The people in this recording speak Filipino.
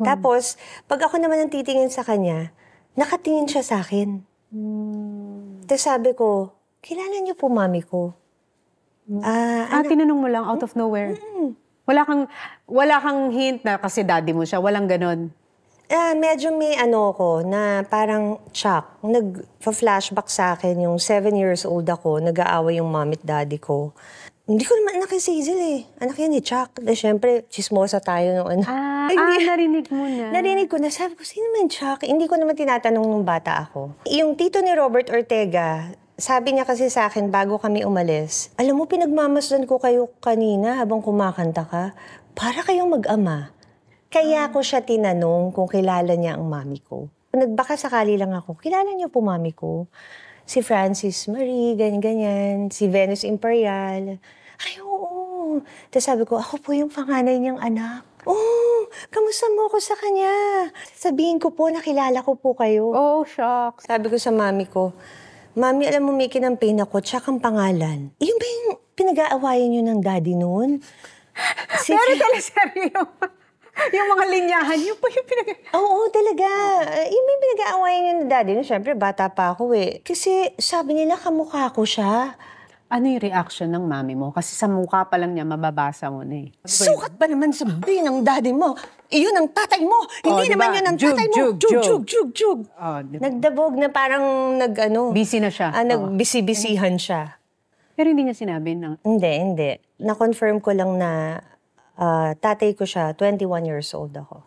Tapos, pag ako naman ang titingin sa kanya, nakatingin siya sa akin. Tapos sabi ko, kilala niyo po mami ko? Tinanong mo lang out of nowhere? Wala kang hint na kasi daddy mo siya, walang ganon? Medyo may ano ko na parang shock. Nag-flashback sa akin yung 7 years old ako, nag-aaway yung mom at daddy ko. Hindi ko naman anak yung si Hazel eh. Anak yan ni Chuck. Siyempre, chismosa tayo nung ano. Narinig mo na. Narinig ko na. Sabi ko, sino man Chuck? Hindi ko naman tinatanong nung bata ako. Yung tito ni Robert Ortega, sabi niya kasi sa akin bago kami umalis, alam mo, pinagmamasdan ko kayo kanina habang kumakanta ka. Para kayong mag-ama. Kaya ko siya tinanong kung kilala niya ang mami ko. Nagbaka sakali lang ako, kilala niyo po mami ko? Si Francis Marie, ganyan-ganyan. Si Venus Imperial. Ay, oo. Tapos sabi ko, ako po yung panganay niyang anak. Oh, kamusta mo ako sa kanya? Sabihin ko po, nakilala ko po kayo. Oh, shock. Sabi ko sa mami ko, Mami, alam mo, may kinampaign ako, tsaka ang pangalan. Yun ba yung pinag-aawayan niyo ng daddy noon? Pero teleseryo. Yung mga linyahan, yun pa yung Oo, talaga. Yung may pinag-aawayan niyo ng daddy noon, syempre, bata pa ako eh. Kasi sabi nila, kamukha ko siya. Ano yung reaction ng mami mo? Kasi sa mukha pa lang niya, mababasa mo na eh. Sukat ba naman sabihin ng daddy mo? Iyon ang tatay mo! Hindi naman yun ang tatay mo! Jug! Nagdabog na parang busy na siya. Nagbisi-bisihan siya. Pero hindi niya sinabi na... Hindi. Na-confirm ko lang na tatay ko siya, 21 years old ako.